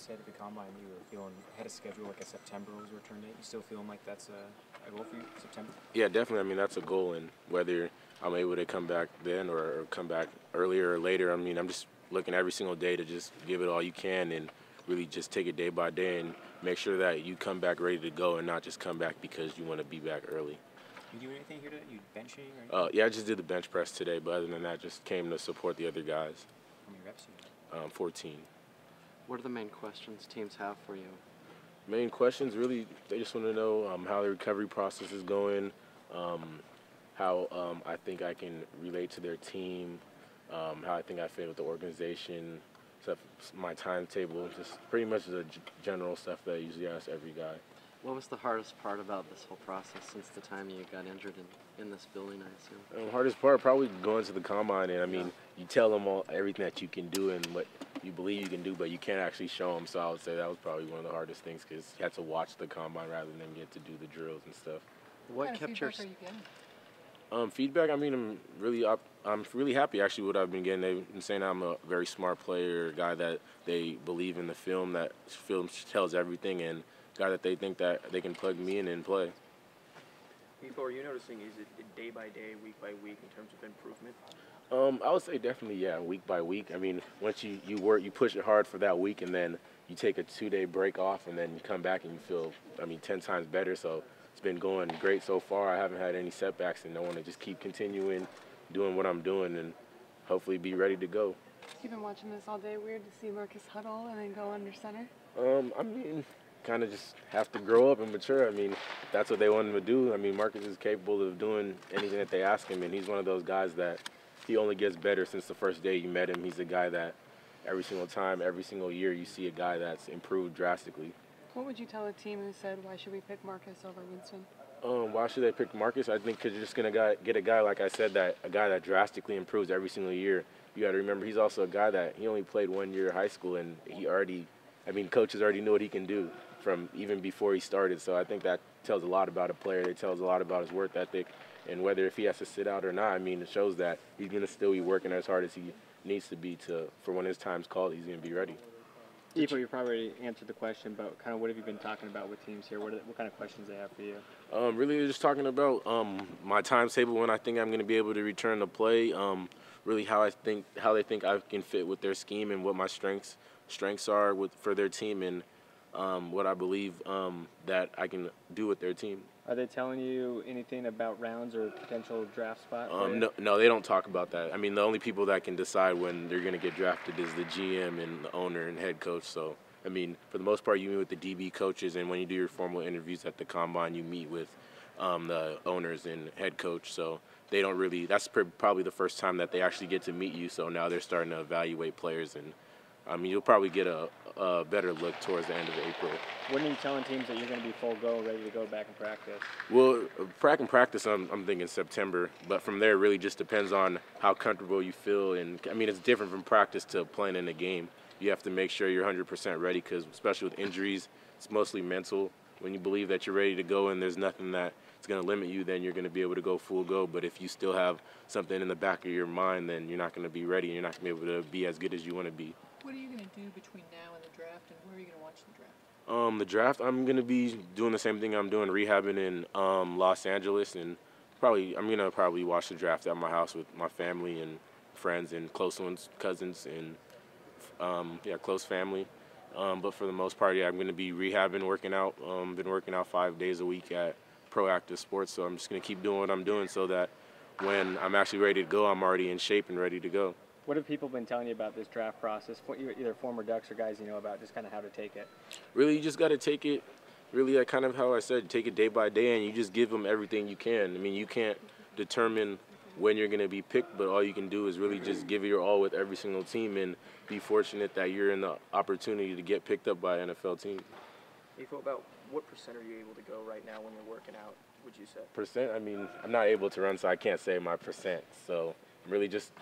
said at the combine you were feeling ahead of schedule, like a September was your return date. You still feeling like that's a goal for you, September? Yeah, definitely. I mean, that's a goal, and whether I'm able to come back then or come back earlier or later, I mean, I'm just looking every single day to just give it all you can and really just take it day by day and make sure that you come back ready to go and not just come back because you want to be back early. You do anything here today? You benching or anything? Yeah, I just did the bench press today, but other than that, just came to support the other guys. How many reps you had? 14. What are the main questions teams have for you? Main questions, really, they just want to know how the recovery process is going, how I think I can relate to their team, how I think I fit with the organization, stuff, my timetable, just pretty much the general stuff that I usually ask every guy. What was the hardest part about this whole process since the time you got injured in this building, I assume? Hardest part, probably going to the combine, and I mean, you tell them everything that you can do and what you believe you can do, but you can't actually show them, so I would say that was probably one of the hardest things because you had to watch the combine rather than get to do the drills and stuff. What kept your... Feedback, I mean, I'm really happy actually what I've been getting. They've been saying I'm a very smart player, a guy that they believe in the film, that film tells everything, and a guy that they think that they can plug me in and play. Ifo, are you noticing, is it day by day, week by week in terms of improvement? I would say definitely, yeah, week by week. I mean, once you work, you push it hard for that week, and then you take a 2-day break off, and then you come back and you feel, 10 times better. So it's been going great so far. I haven't had any setbacks, and I want to just keep continuing doing what I'm doing and hopefully be ready to go. You've been watching this all day. Weird to see Marcus huddle and then go under center? I mean, kind of just have to grow up and mature. I mean, if that's what they want him to do. I mean, Marcus is capable of doing anything that they ask him, and he's one of those guys that he only gets better since the first day you met him. He's a guy that every single time, every single year, you see a guy that's improved drastically. What would you tell a team who said, why should we pick Marcus over Winston? Why should they pick Marcus? I think because you're just going to get a guy, like I said, a guy that drastically improves every single year. You got to remember he's also a guy that he only played 1 year of high school, and coaches already knew what he can do from even before he started. So I think that tells a lot about a player. It tells a lot about his work ethic, and whether if he has to sit out or not, I mean, it shows that he's going to still be working as hard as he needs to be for when his time's called, he's going to be ready. Ifo, you probably answered the question, but kind of what have you been talking about with teams here? What kind of questions they have for you? Really just talking about my timetable when I think I'm going to be able to return to play, really how they think I can fit with their scheme and what my strengths are for their team, and what I believe that I can do with their team. Are they telling you anything about rounds or potential draft spot? No, they don't talk about that. I mean, the only people that can decide when they're going to get drafted is the GM and the owner and head coach. So, I mean, for the most part, you meet with the DB coaches, and when you do your formal interviews at the combine, you meet with the owners and head coach. So they don't really – that's probably the first time that they actually get to meet you. So now they're starting to evaluate players, and I mean, you'll probably get a better look towards the end of April. When are you telling teams that you're going to be full go, ready to go back and practice? Well, practice, I'm thinking September. But from there, it really just depends on how comfortable you feel. And, I mean, it's different from practice to playing in a game. You have to make sure you're 100% ready because, especially with injuries, it's mostly mental. When you believe that you're ready to go and there's nothing that's going to limit you, then you're going to be able to go full go. But if you still have something in the back of your mind, then you're not going to be ready and you're not going to be able to be as good as you want to be. What are you going to do between now and the draft, and where are you going to watch the draft? The draft, I'm going to be doing the same thing I'm doing, rehabbing in Los Angeles, and I'm going to probably watch the draft at my house with my family and friends and close ones, cousins, and close family. But for the most part, I'm going to be rehabbing, working out. Been working out 5 days a week at Proactive Sports, so I'm just going to keep doing what I'm doing so that when I'm actually ready to go, I'm already in shape and ready to go. What have people been telling you about this draft process, either former Ducks or guys you know about, just kind of how to take it? Really, you just got to take it, really, kind of how I said, take it day by day, and you just give them everything you can. I mean, you can't determine when you're going to be picked, but all you can do is really just give it your all with every single team and be fortunate that you're in the opportunity to get picked up by an NFL team. Ifo, about what percent are you able to go right now when you're working out, would you say? Percent? I mean, I'm not able to run, so I can't say my percent. So really just,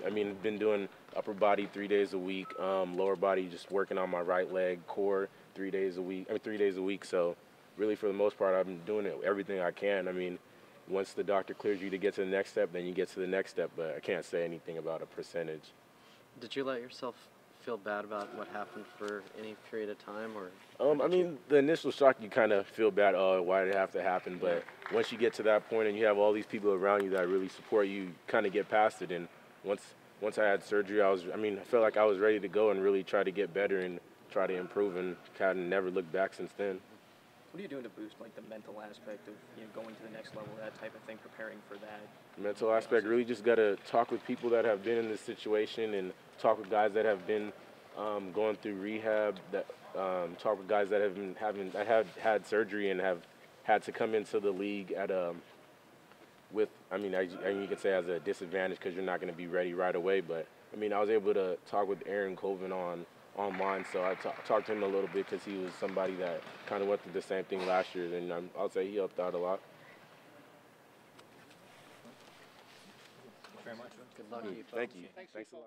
been doing upper body 3 days a week, lower body just working on my right leg, core 3 days a week. So really for the most part, I've been doing everything I can. I mean, once the doctor clears you to get to the next step, then you get to the next step, but I can't say anything about a percentage. Did you let yourself feel bad about what happened for any period of time, or? I mean, the initial shock, you kind of feel bad, oh, why did it have to happen? But once you get to that point and you have all these people around you that really support you, kind of get past it. And once I had surgery, I felt like I was ready to go and really try to get better and try to improve, and kind of never looked back since then. What are you doing to boost like the mental aspect of going to the next level, that type of thing, preparing for that? Mental aspect, really just got to talk with people that have been in this situation, and talk with guys that have been going through rehab, that talk with guys that have had surgery and have had to come into the league at you could say as a disadvantage because you're not going to be ready right away. But I mean, I was able to talk with Aaron Colvin online, so I talked to him a little bit because he was somebody that kind of went through the same thing last year, and I'll say he helped out a lot. Very much. Good luck to you. Thank you. Thanks a lot.